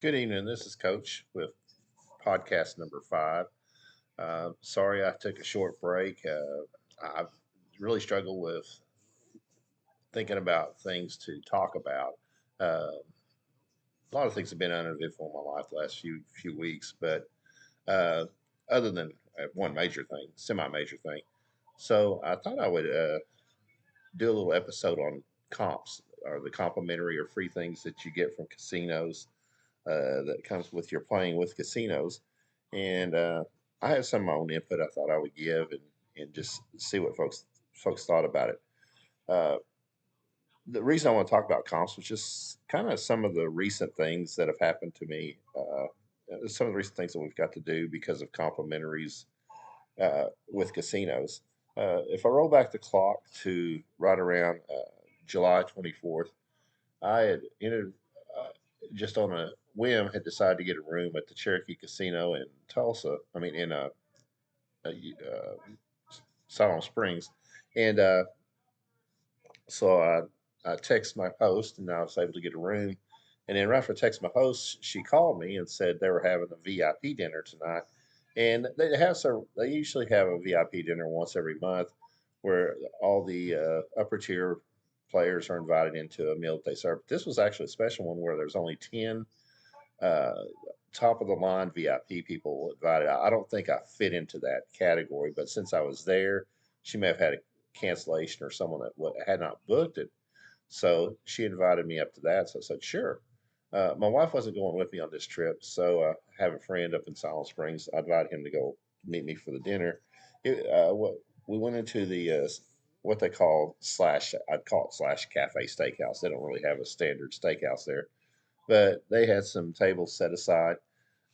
Good evening. This is Coach with podcast number 5. Sorry I took a short break. I've really struggled with thinking about things to talk about. A lot of things have been uneventful in my life the last few weeks, but uh, other than one major thing, semi-major thing. So I thought I would do a little episode on comps or the complimentary or free things that you get from casinos that comes with your playing with casinos. And I have some of my own input I thought I would give and just see what folks thought about it. Uh, the reason I want to talk about comps was just kind of some of the recent things that have happened to me. Some of the recent things that we've got to do because of complimentaries with casinos. If I roll back the clock to right around July 24th, I had entered just on a whim had decided to get a room at the Cherokee Casino in Tulsa. I mean, in Silent Springs, and so I text my host, and I was able to get a room. And then right after I text my host, she called me and said they were having a VIP dinner tonight, and they usually have a VIP dinner once every month, where all the upper tier players are invited into a meal that they serve. This was actually a special one where there's only 10 uh, top of the line VIP people invited. I don't think I fit into that category, but since I was there, she may have had a cancellation or someone that had not booked it. So she invited me up to that. So I said, sure. My wife wasn't going with me on this trip, so I have a friend up in Silent Springs. I invited him to go meet me for the dinner. What we went into the what they call slash, I'd call it slash cafe steakhouse. They don't really have a standard steakhouse there, but they had some tables set aside.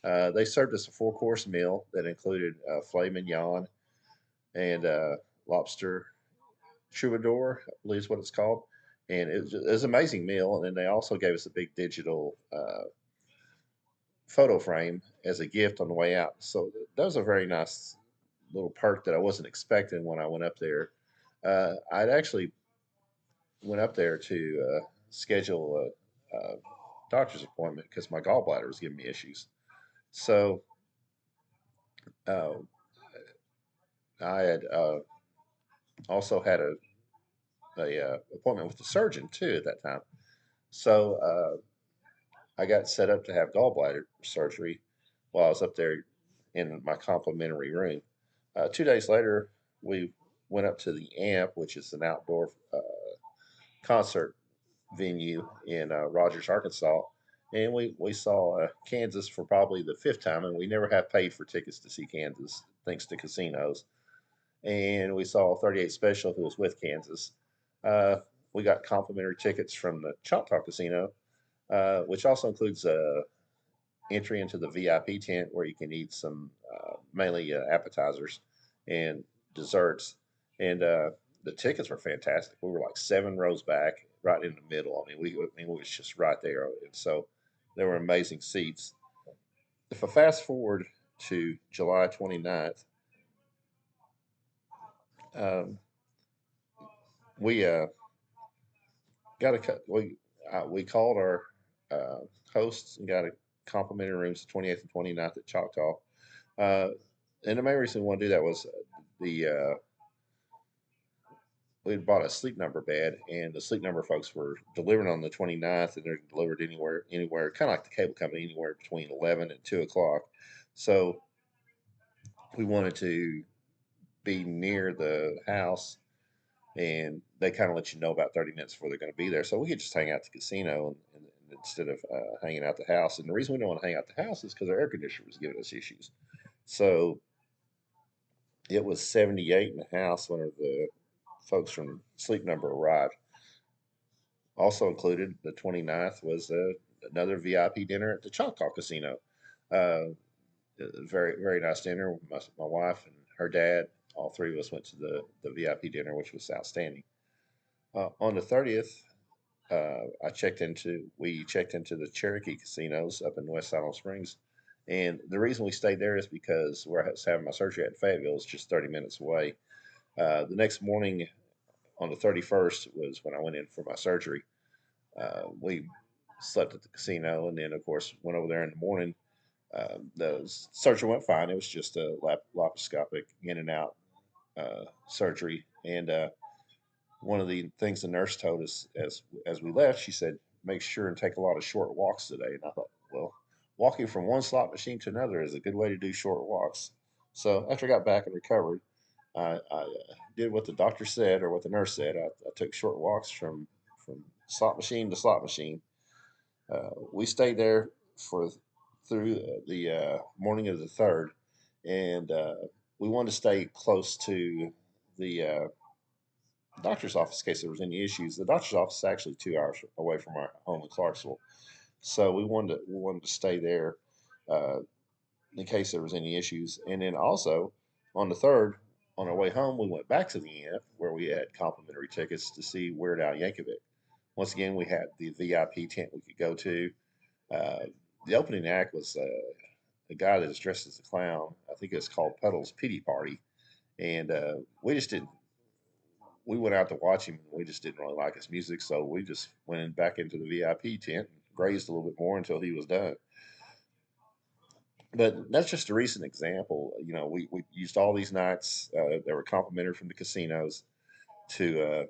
They served us a four-course meal that included filet mignon and lobster troubadour, I believe is what it's called. And it was an amazing meal. And then they also gave us a big digital photo frame as a gift on the way out. So that was a very nice little perk that I wasn't expecting when I went up there. I'd actually went up there to schedule a doctor's appointment because my gallbladder was giving me issues. So uh, I had also had a appointment with the surgeon too at that time. So I got set up to have gallbladder surgery while I was up there in my complimentary room. 2 days later, we went up to the AMP, which is an outdoor concert venue in Rogers, Arkansas, and we saw Kansas for probably the fifth time, and we never have paid for tickets to see Kansas thanks to casinos. And we saw 38 Special, who was with Kansas. Uh, we got complimentary tickets from the Choctaw Casino, which also includes entry into the VIP tent where you can eat some mainly appetizers and desserts. And the tickets were fantastic. We were like 7 rows back, right in the middle. I mean, we was just right there. And so there were amazing seats. If I fast forward to July 29th, um, we got a we called our uh, hosts and got a complimentary rooms the 28th and 29th at Choctaw. Uh, and the main reason we want to do that was the we had bought a sleep number bed, and the sleep number folks were delivering on the 29th, and they're delivered anywhere, kind of like the cable company, anywhere between 11 and 2 o'clock. So we wanted to be near the house, and they kind of let you know about 30 minutes before they're going to be there. So we could just hang out at the casino and instead of hanging out the house. And the reason we don't want to hang out the house is because our air conditioner was giving us issues. So it was 78 in the house when the folks from Sleep Number arrived. Also included the 29th was another VIP dinner at the Choctaw Casino. Uh, very, very nice dinner. My wife and her dad, all three of us went to the VIP dinner, which was outstanding. On the 30th, we checked into the Cherokee casinos up in West Silent Springs. And the reason we stayed there is because where I was having my surgery at Fayetteville is just 30 minutes away. The next morning on the 31st was when I went in for my surgery. We slept at the casino, and then of course went over there in the morning. The surgery went fine. It was just a laparoscopic in and out surgery, and one of the things the nurse told us as we left, she said, make sure and take a lot of short walks today. And I thought, well, walking from one slot machine to another is a good way to do short walks. So after I got back and recovered, I did what the doctor said or what the nurse said. I took short walks from slot machine to slot machine. We stayed there for through the morning of the third, and we wanted to stay close to the doctor's office in case there was any issues. The doctor's office is actually 2 hours away from our home in Clarksville, so we wanted to stay there uh, in case there was any issues. And then also on the third, on our way home, we went back to the inn where we had complimentary tickets to see Weird Al Yankovic. Once again, we had the VIP tent we could go to. Uh, the opening act was a guy that was dressed as a clown. I think it's called Puddle's Pity Party, and we just didn't we went out to watch him. And we just didn't really like his music, so we just went back into the VIP tent and grazed a little bit more until he was done. But that's just a recent example. You know, we used all these nights that were complimentary from the casinos to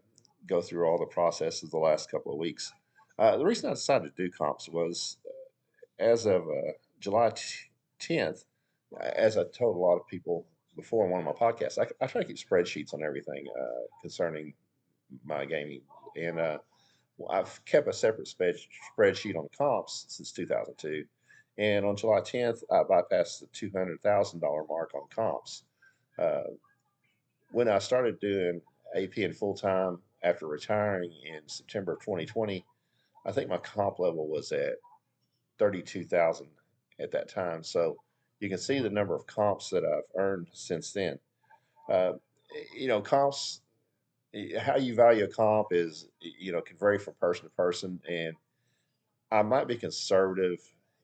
go through all the processes the last couple of weeks. The reason I decided to do comps was as of July 10th, as I told a lot of people before on one of my podcasts, I try to keep spreadsheets on everything concerning my gaming. And I've kept a separate spreadsheet on comps since 2002. And on July 10th, I bypassed the $200,000 mark on comps. Uh, when I started doing AP in full time after retiring in September of 2020, I think my comp level was at 32,000 at that time. So you can see the number of comps that I've earned since then. Uh, comps, how you value a comp is, can vary from person to person. And I might be conservative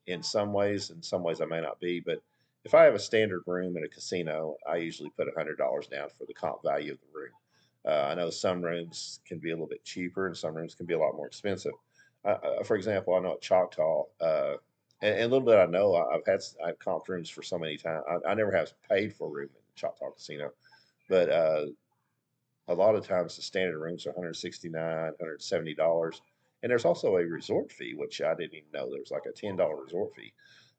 in some ways I may not be, but if I have a standard room in a casino, I usually put $100 down for the comp value of the room. I know some rooms can be a little bit cheaper and some rooms can be a lot more expensive. For example, I know at Choctaw, and a little bit I know, I've comped rooms for so many times. I never have paid for a room in Choctaw Casino, but a lot of times the standard rooms are $169, $170. And there's also a resort fee, which I didn't even know there's like a $10 resort fee.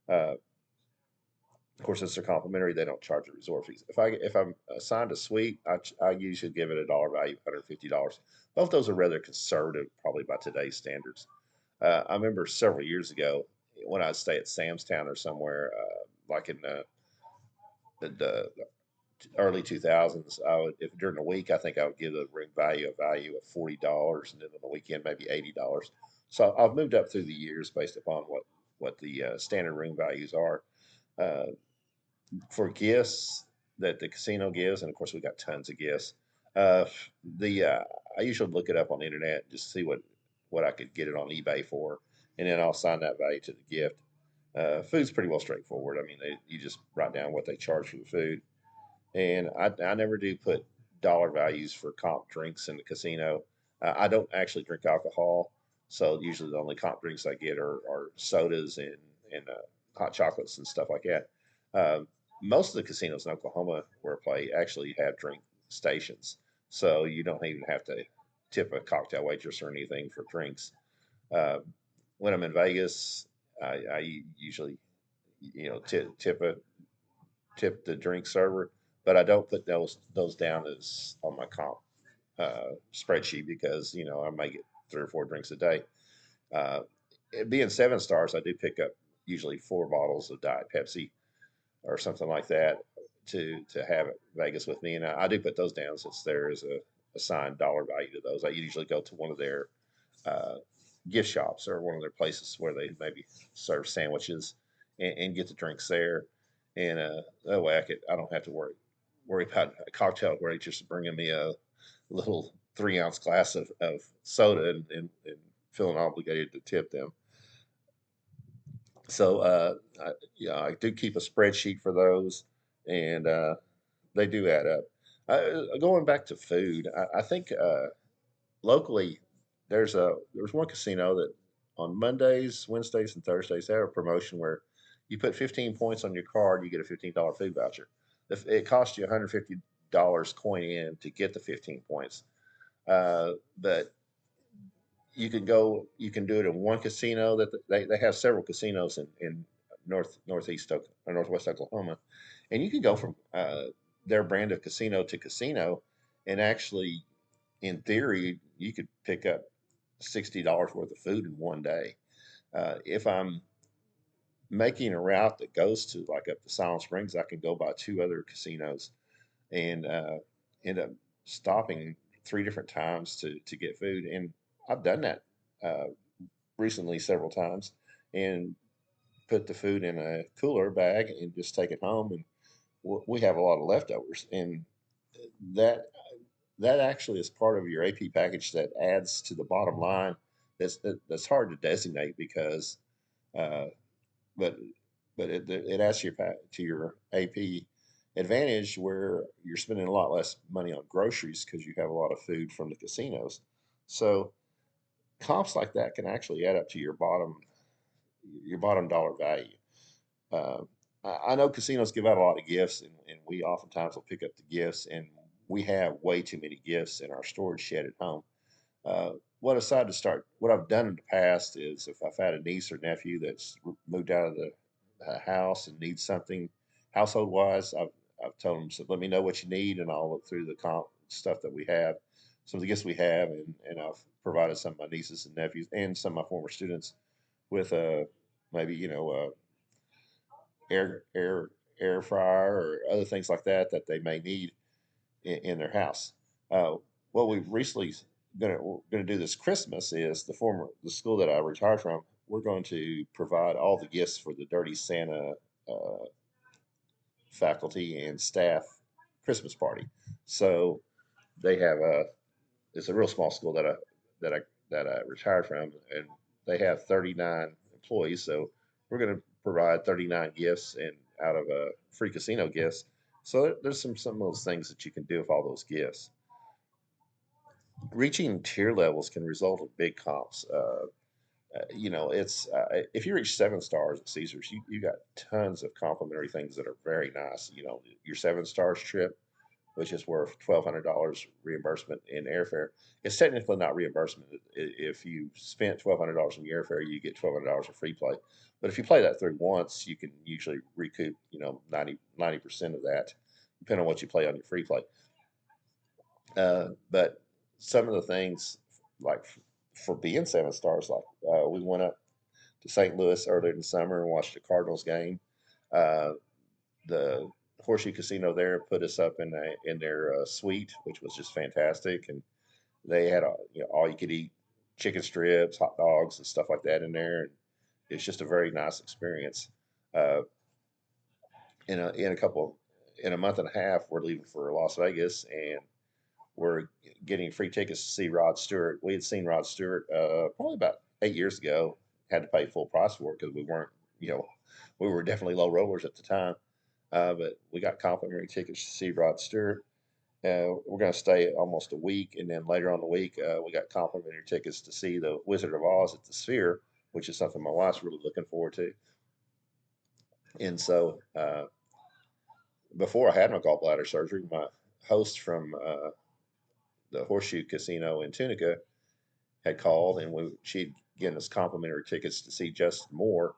Uh, of course, since they're complimentary, they don't charge a resort fees. If I'm assigned a suite, I usually give it a dollar value of $150. Both those are rather conservative, probably by today's standards. I remember several years ago when I'd stay at Sam's Town or somewhere, like in the early 2000s, I would, if during the week, I think I would give the room value of $40, and then on the weekend maybe $80. So I've moved up through the years based upon what the standard room values are. Uh, for gifts that the casino gives, and of course we got tons of gifts. Uh, the I usually look it up on the internet and just see what I could get it on eBay for, and then I'll assign that value to the gift. Food's pretty well straightforward. I mean, you just write down what they charge for the food, and I never do put dollar values for comp drinks in the casino. I don't actually drink alcohol, so usually the only comp drinks I get are sodas and hot chocolates and stuff like that. Most of the casinos in Oklahoma where I play actually have drink stations, so you don't even have to tip a cocktail waitress or anything for drinks. Uh, when I'm in Vegas, I usually tip the drink server, but I don't put those down as on my comp spreadsheet because I might get 3 or 4 drinks a day. Uh, it being 7 stars, I do pick up usually 4 bottles of Diet Pepsi or something like that to have at Vegas with me, and I do put those down since there is a assigned dollar value to those. I usually go to one of their uh, gift shops or one of their places where they maybe serve sandwiches and get the drinks there, and that way I don't have to worry about a cocktail waitress bringing me a little 3 ounce glass of soda and feeling obligated to tip them. So I do keep a spreadsheet for those, and they do add up. Going back to food, I think locally there's one casino that on Mondays, Wednesdays, and Thursdays, they have a promotion where you put 15 points on your card, you get a $15 food voucher. It costs you $150 coin in to get the 15 points. But you can do it in one casino that they have several casinos in northeast or northwest Oklahoma, and you can go from their brand of casino to casino, and actually, in theory, you could pick up $60 worth of food in one day. If I'm making a route that goes to like up to Silent Springs, I can go by two other casinos and end up stopping three different times to get food. And I've done that uh, recently several times and put the food in a cooler bag and just take it home. And we have a lot of leftovers, and that that actually is part of your AP package that adds to the bottom line. That's hard to designate because uh, but it adds to your AP advantage where you're spending a lot less money on groceries because you have a lot of food from the casinos. So comps like that can actually add up to your bottom dollar value. Uh, I know casinos give out a lot of gifts, and we oftentimes will pick up the gifts, and we have way too many gifts in our storage shed at home. Uh, what I've done in the past is if I've had a niece or nephew that's moved out of the house and needs something household wise, I've told them, so let me know what you need, and I'll look through the stuff that we have, some of the gifts we have, and I've provided some of my nieces and nephews and some of my former students with maybe air air fryer or other things like that that they may need in their house. What we've recently gonna do this Christmas is the school that I retired from. We're going to provide all the gifts for the Dirty Santa uh, faculty and staff Christmas party. So they have it's a real small school that I that I retired from, and they have 39 employees. So we're going to provide 39 gifts and out of free casino gifts. So there's some of those things that you can do with all those gifts. Reaching tier levels can result in big comps. It's if you reach 7 stars at Caesars, you got tons of complimentary things that are very nice. Your 7 stars trip, which is worth $1,200 reimbursement in airfare. It's technically not reimbursement. If you spent $1,200 in your airfare, you get $1,200 of free play. But if you play that through once, you can usually recoup 90% of that, depending on what you play on your free play. But some of the things like for being 7 stars, like we went up to St. Louis earlier in the summer and watched the Cardinals game. Uh, the Horseshoe Casino there put us up in their suite, which was just fantastic, and they had all you could eat chicken strips, hot dogs, and stuff like that in there, and it's just a very nice experience. Uh, in a couple in a month and a half, we're leaving for Las Vegas, and we're getting free tickets to see Rod Stewart. We had seen Rod Stewart probably about 8 years ago. Had to pay full price for it because we weren't, you know, we were definitely low rollers at the time. But we got complimentary tickets to see Rod Stewart. We're going to stay almost a week, and then later on the week, we got complimentary tickets to see the Wizard of Oz at the Sphere, which is something my wife's really looking forward to. And so, before I had my gallbladder surgery, my host from the Horseshoe Casino in Tunica had called, and she'd given us complimentary tickets to see Justin Moore,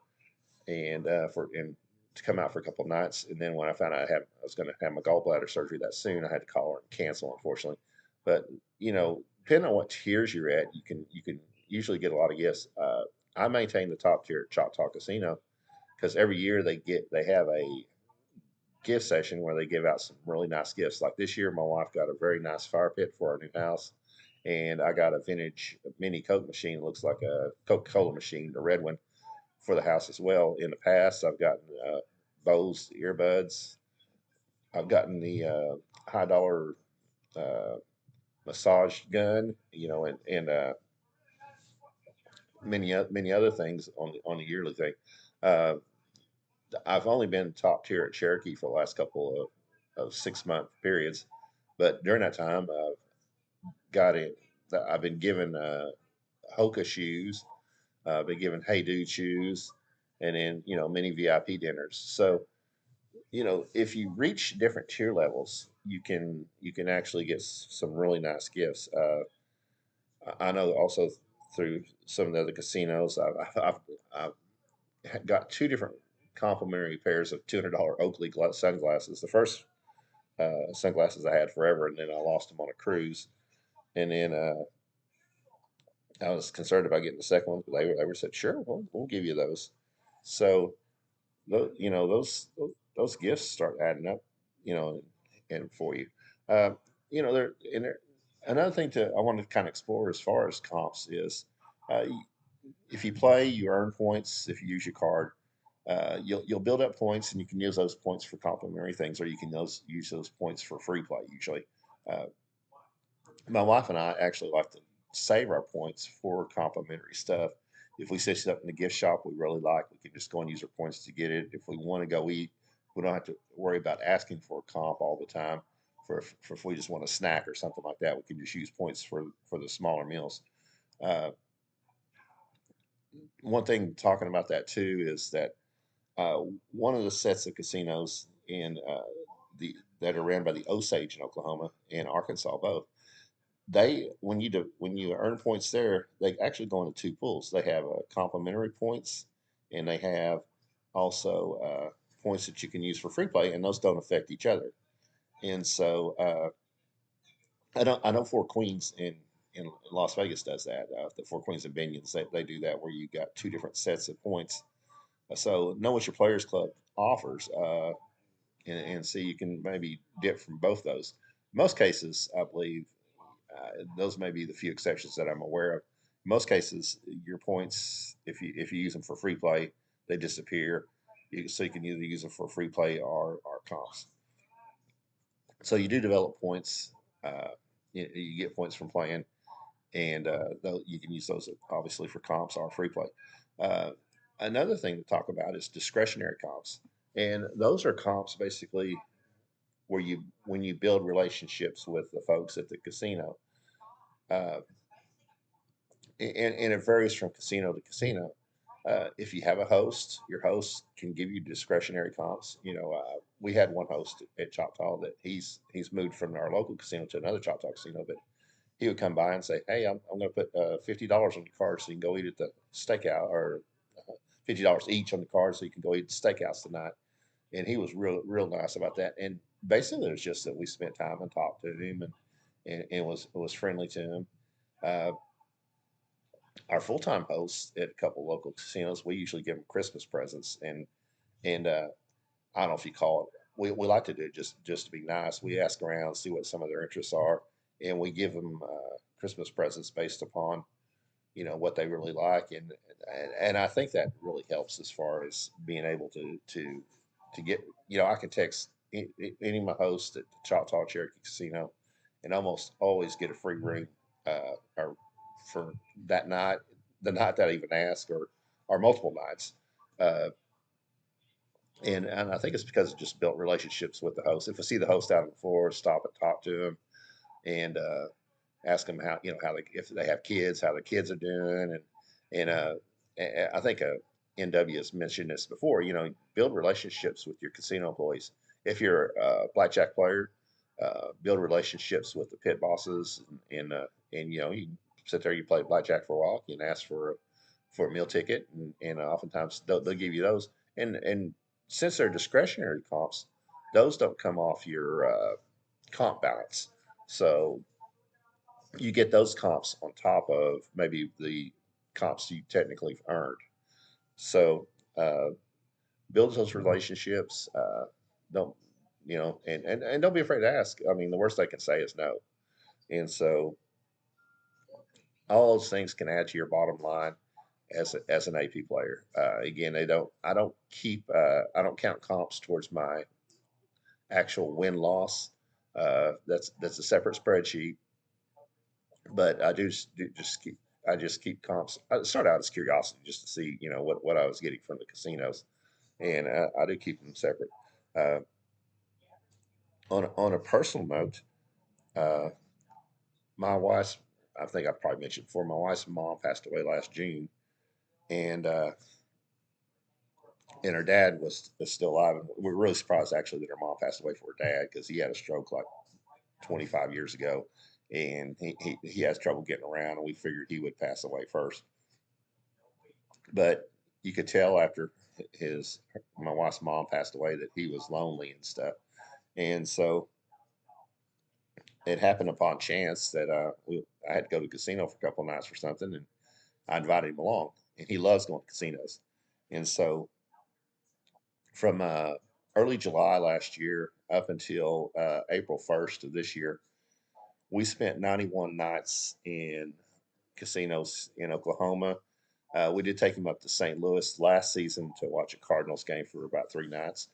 and to come out for a couple of nights. And then when I found out I was going to have my gallbladder surgery that soon, I had to call her and cancel, unfortunately. But depending on what tiers you're at, you can usually get a lot of gifts. I maintain the top tier at Choctaw Casino because every year they have a gift session where they give out some really nice gifts. Like this year, my wife got a very nice fire pit for our new house, and I got a vintage mini Coke machine. It looks like a Coca-Cola machine, the red one, for the house as well. In the past, I've gotten Bose earbuds. I've gotten the high dollar uh, massage gun, and many other things on the yearly thing. Uh, I've only been top tier at Cherokee for the last couple of 6 month periods, but during that time, got it. I've been given Hoka shoes. been given hey dude shoes, and then many VIP dinners. So if you reach different tier levels, you can actually get some really nice gifts. I know also through some of the other casinos, I've got two different complimentary pairs of $200 Oakley sunglasses. The first sunglasses I had forever, and then I lost them on a cruise. And then I was concerned about getting the second ones, but they were said, sure, we'll give you those. So those gifts start adding up, you know, and for you. Uh, there and there. Another thing to I want to kind of explore as far as comps is, uh, if you play, you earn points. If you use your card, you'll build up points, and you can use those points for complimentary things, or you can use those points for free play. Usually, uh, my wife and I actually like to save our points for complimentary stuff. If we see stuff in the gift shop we really like, we can just go and use our points to get it. If we want to go eat, we don't have to worry about asking for a comp all the time. For if we just want a snack or something like that, we can just use points for the smaller meals. Uh, One thing talking about that too is that uh, one of the sets of casinos in the that are ran by the Osage in Oklahoma and Arkansas both, they when you earn points there, they actually go into two pools. They have complimentary points, and they have also points that you can use for free play, and those don't affect each other. And so I know Four Queens in Las Vegas does that. The Four Queens and Binions, they do that where you got two different sets of points. So know what your players club offers, and see you can maybe dip from both those. Most cases, I believe, those may be the few exceptions that I'm aware of. In most cases, your points, if you use them for free play, they disappear. So you can either use them for free play or comps. So you do develop points. Uh, you get points from playing, and you can use those obviously for comps or free play. Uh, Another thing to talk about is discretionary comps, and those are comps basically where you when you build relationships with the folks at the casino. Uh, and it varies from casino to casino. If you have a host, your host can give you discretionary comps. We had one host at Choctaw that he's moved from our local casino to another Choctaw casino, but he would come by and say, "Hey, I'm going to put $50 on your card so you can go eat at the steakhouse, or $50 each on the card so you can go eat at the steakhouse tonight." And he was real nice about that. And basically, it was just that we spent time and talked to him, and was friendly to him. Uh, our full time hosts at a couple local casinos, we usually give them Christmas presents, and I don't know if you call it. We like to do it just to be nice. We ask around, see what some of their interests are, and we give them Christmas presents based upon what they really like, and I think that really helps as far as being able to get. I can text any of my hosts at the Choctaw Cherokee Casino, and almost always get a free room, or for that night, the night that I even ask, or multiple nights. Uh, and I think it's because it just built relationships with the host. If I see the host out on the floor, stop and talk to him, and ask them how how they if they have kids, how the kids are doing, and I think NW has mentioned this before. Build relationships with your casino employees. If you're a blackjack player, build relationships with the pit bosses, and you sit there, you play blackjack for a while, you can ask for a meal ticket, and oftentimes they'll give you those. And since they're discretionary comps, those don't come off your comp balance. So you get those comps on top of maybe the comps you technically earned. So uh, build those relationships. Don't and don't be afraid to ask. I mean, the worst they can say is no. And so all those things can add to your bottom line as an AP player. Again, they don't. I don't keep. I don't count comps towards my actual win loss. That's a separate spreadsheet, but do just keep. I just keep comps. I start out as curiosity just to see, what I was getting from the casinos, and I do keep them separate. Uh, on a personal note, uh, my wife's. I think I probably mentioned before. My wife's mom passed away last June, and her dad was still alive. And we were really surprised actually that her mom passed away from her dad because he had a stroke like 25 years ago, and he has trouble getting around, and we figured he would pass away first. But you could tell after his my wife's mom passed away that he was lonely and stuff. And so it happened upon chance that I had to go to the casino for a couple of nights for something, and I invited him along. And he loves going to casinos. And so from early July last year up until April 1st of this year, we spent 91 nights in casinos in Oklahoma. We did take him up to St. Louis last season to watch a Cardinals game for about 3 nights.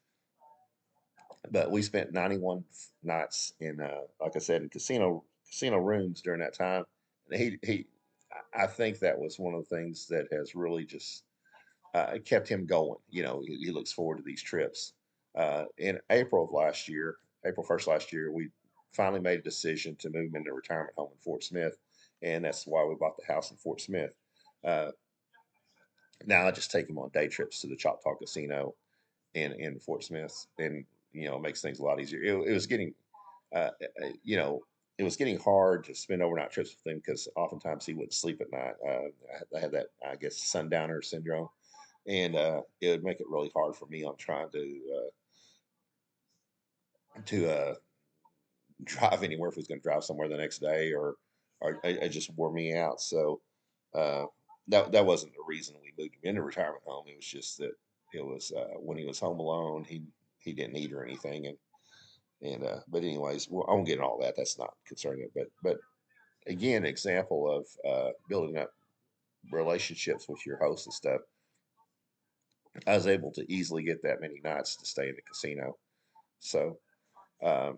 But we spent 91 nights in, like I said, in casino rooms during that time. And I think that was one of the things that has really just kept him going. You know, he looks forward to these trips. In April of last year, April 1st last year, we finally made a decision to move him into a retirement home in Fort Smith, and that's why we bought the house in Fort Smith. Uh, Now I just take him on day trips to the Choctaw Casino in Fort Smith, and it makes things a lot easier. It was getting, you know, it was getting hard to spend overnight trips with him because oftentimes he wouldn't sleep at night. I had that, I guess, sundowner syndrome, and it would make it really hard for me on trying to drive anywhere if he was going to drive somewhere the next day, or it just wore me out. So uh, that wasn't the reason we moved him into retirement home. It was just that it was when he was home alone, he didn't eat or anything, and but anyways, well, I won't get into all that. That's not concerning. But again, example of building up relationships with your host and stuff. I was able to easily get that many nights to stay in the casino. So um,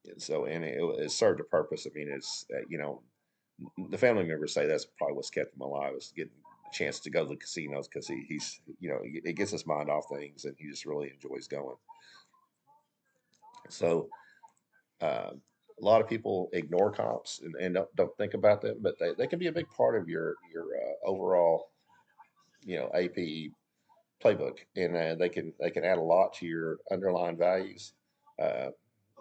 and it served a purpose. I mean, it's the family members say that's probably what's kept him alive is getting a chance to go to the casinos because he's it gets his mind off things and he just really enjoys going. So a lot of people ignore comps and don't think about them, but they can be a big part of your overall AP playbook, and they can add a lot to your underlying values. Uh,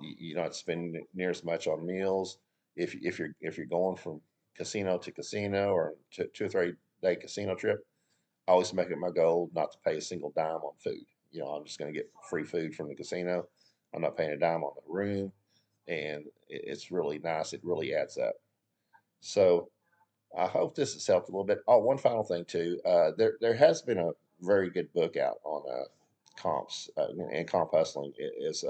you don't have to spend near as much on meals if you're going from casino to casino or to 2 or 3 day casino trip. I always make it my goal not to pay a single dime on food. I'm just going to get free food from the casino. I'm not paying a dime on the room, and it's really nice. It really adds up. So I hope this has helped a little bit. Oh, one final thing too. There has been a very good book out on comps and comp hustling. It is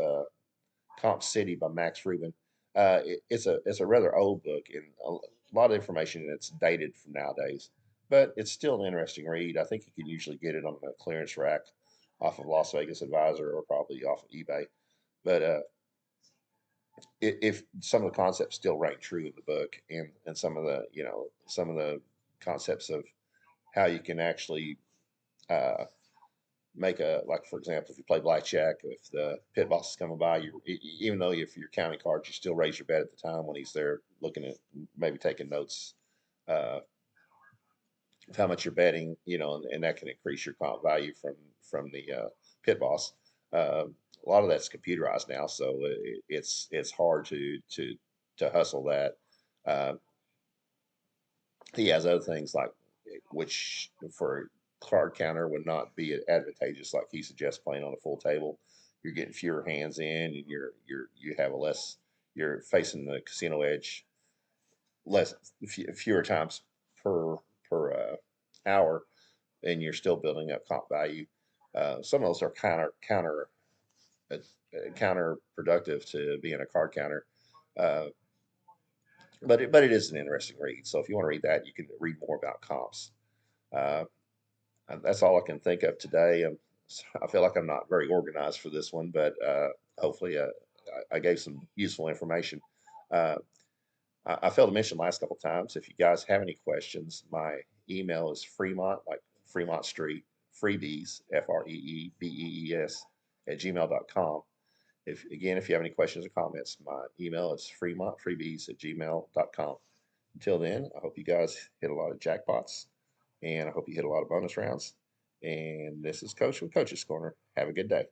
Comp City by Max Rubin. It's a rather old book and a lot of information that's dated from nowadays, but it's still an interesting read. I think you can usually get it on a clearance rack off of Las Vegas Advisor or probably off of eBay. But if some of the concepts still ring true in the book, and some of the concepts of how you can actually uh, make like for example, if you play blackjack, if the pit boss is coming by, even though if you're counting cards, you still raise your bet at the time when he's there looking at maybe taking notes uh, of how much you're betting, and that can increase your comp value from the pit boss. A lot of that's computerized now, so it's hard to hustle that. Uh, he has other things like which for a card counter would not be advantageous, like he suggests playing on a full table. You're getting fewer hands in, and you have a less. You're facing the casino edge less fewer times per hour, and you're still building up comp value. Some of those are uh, counterproductive to being a card counter, uh, but it is an interesting read. So if you want to read that, you can read more about comps. Uh, and that's all I can think of today. I feel like I'm not very organized for this one, but hopefully I gave some useful information. Uh, I failed to mention last couple times. If you guys have any questions, my email is Fremont, like Fremont Street, freebies, FREEBEES, at gmail.com. If you have any questions or comments, my email is freemontfreebies at gmail.com. Until then, I hope you guys hit a lot of jackpots and I hope you hit a lot of bonus rounds. And this is Coach with Coach's Corner. Have a good day.